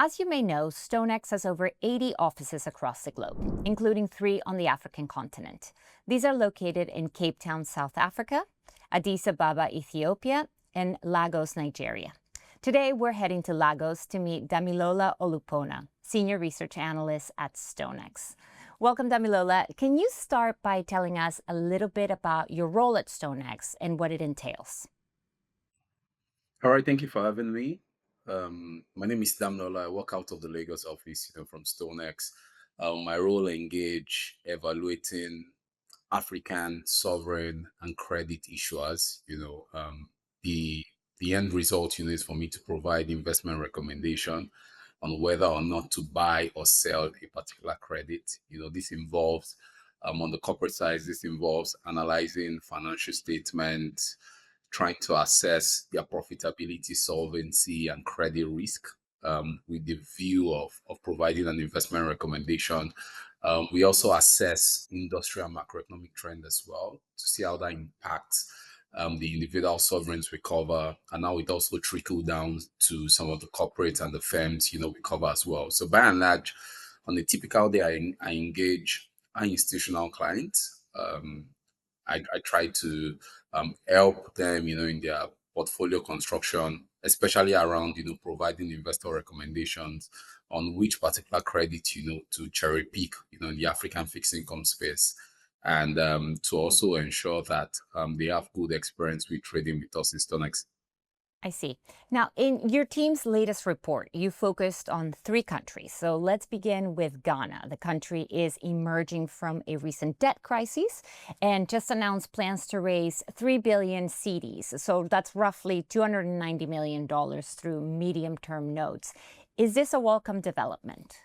As you may know, StoneX has over 80 offices across the globe, including 3 on the African continent. These are located in Cape Town, South Africa, Addis Ababa, Ethiopia, and Lagos, Nigeria. Today, we're heading to Lagos to meet Damilola Olupona, Senior Research Analyst at StoneX. Welcome, Damilola. Can you start by telling us a little bit about your role at StoneX and what it entails? All right, thank you for having me. My name is Damilola. I work out of the Lagos office, from StoneX. My role engage evaluating African sovereign and credit issuers. The the end result, is for me to provide investment recommendation on whether or not to buy or sell a particular credit. This involves on the corporate side, this involves analyzing financial statements, trying to assess their profitability, solvency, and credit risk with the view of providing an investment recommendation. We also assess industrial macroeconomic trend as well to see how that impacts the individual sovereigns we cover, and how it also trickle down to some of the corporates and the firms, we cover as well. So by and large, on a typical day, I engage our institutional clients. I try to help them, in their portfolio construction, especially around, providing investor recommendations on which particular credit, to cherry pick, in the African fixed income space, and to also ensure that they have good experience with trading with us in StoneX. I see. Now, in your team's latest report, you focused on 3 countries. So let's begin with Ghana. The country is emerging from a recent debt crisis and just announced plans to raise 3 billion cedis. So that's roughly $290 million through medium-term notes. Is this a welcome development?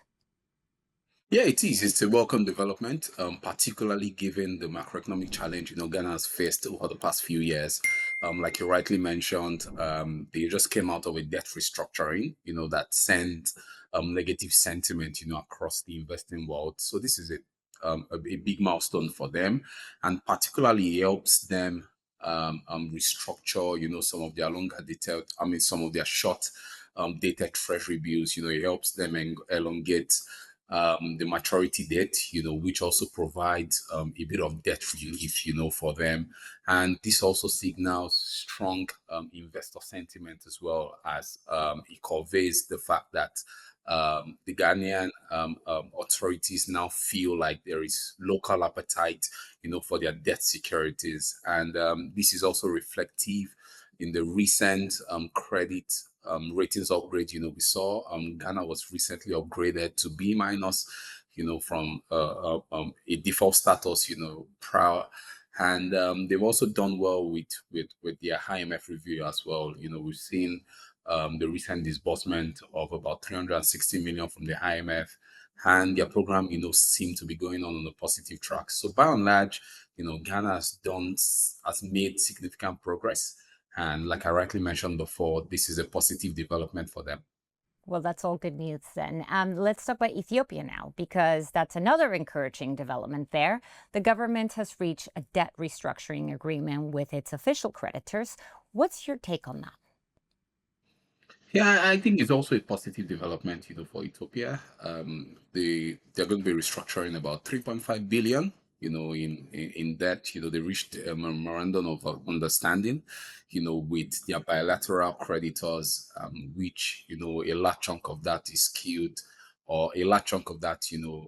Yeah, it is. It's a welcome development, particularly given the macroeconomic challenge Ghana has faced over the past few years. Like you rightly mentioned, they just came out of a debt restructuring, that sent negative sentiment, across the investing world. So this is a big milestone for them, and particularly helps them restructure, some of their longer dated, some of their short dated treasury bills. It helps them elongate the maturity debt, which also provides a bit of debt relief, for them. And this also signals strong investor sentiment, as well as it conveys the fact that the Ghanaian authorities now feel like there is local appetite, for their debt securities. And this is also reflective in the recent credit ratings upgrade. We saw Ghana was recently upgraded to B minus, from a default status, prior. And they've also done well with their IMF review as well. We've seen the recent disbursement of about 360 million from the IMF, and their program, seem to be going on a positive track. So by and large, Ghana has made significant progress. And like I rightly mentioned before, this is a positive development for them. Well, that's all good news then. Let's talk about Ethiopia now, because that's another encouraging development there. The government has reached a debt restructuring agreement with its official creditors. What's your take on that? Yeah, I think it's also a positive development, for Ethiopia. They're going to be restructuring about 3.5 billion, in debt. They reached a memorandum of understanding, with their bilateral creditors, which, a large chunk of that is skewed, or a large chunk of that,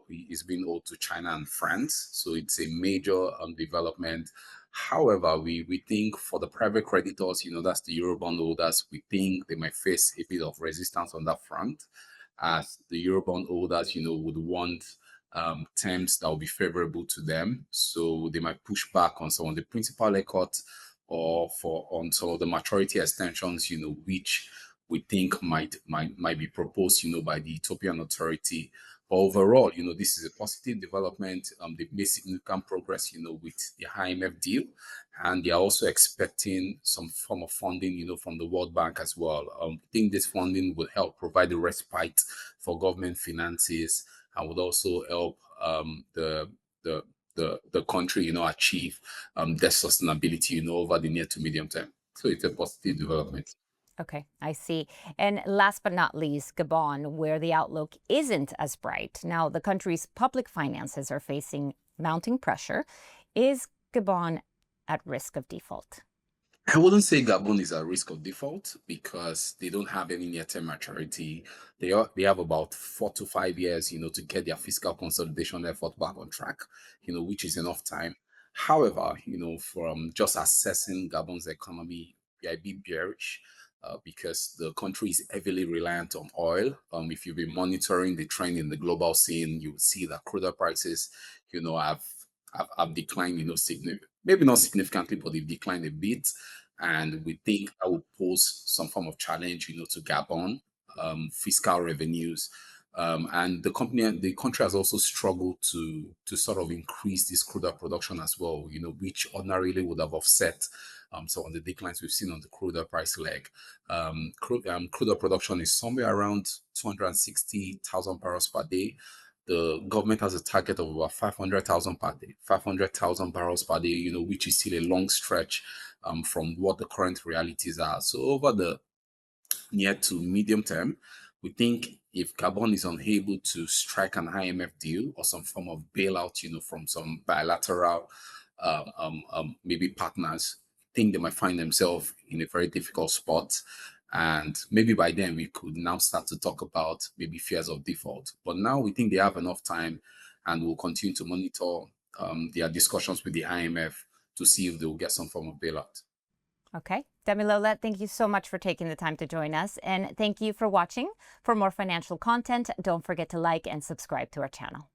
is being owed to China and France. So it's a major development. However, we think for the private creditors, that's the Eurobond holders, we think they might face a bit of resistance on that front, as the Eurobond holders, would want terms that will be favorable to them. So they might push back on some of the principal haircut, or on some of the maturity extensions, which we think might be proposed, by the Ethiopian authority. But overall, this is a positive development. They've made significant progress, with the IMF deal, and they are also expecting some form of funding, from the World Bank as well. I think this funding will help provide a respite for government finances, and would also help the country, achieve their sustainability, over the near to medium term. So it's a positive development. Okay, I see. And last but not least, Gabon, where the outlook isn't as bright. Now, the country's public finances are facing mounting pressure. Is Gabon at risk of default? I wouldn't say Gabon is at risk of default because they don't have any near-term maturity. They have about 4 to 5 years, to get their fiscal consolidation effort back on track, which is enough time. However, from just assessing Gabon's economy, we are a bit bearish because the country is heavily reliant on oil. If you've been monitoring the trend in the global scene, you will see that crude oil prices, have declined, maybe not significantly, but they've declined a bit. And we think that will pose some form of challenge, to Gabon, fiscal revenues. And the country has also struggled to sort of increase this crude oil production as well, which ordinarily would have offset some of the declines we've seen on the crude oil price leg. Crude oil production is somewhere around 260,000 barrels per day. The government has a target of about 500,000 per day, 500,000 barrels per day, which is still a long stretch from what the current realities are. So over the near to medium term, we think if Gabon is unable to strike an IMF deal or some form of bailout, from some bilateral maybe partners, I think they might find themselves in a very difficult spot. And maybe by then we could now start to talk about maybe fears of default. But now we think they have enough time and we'll continue to monitor their discussions with the IMF to see if they will get some form of bailout. Okay. Damilola, thank you so much for taking the time to join us. And thank you for watching. For more financial content, don't forget to like and subscribe to our channel.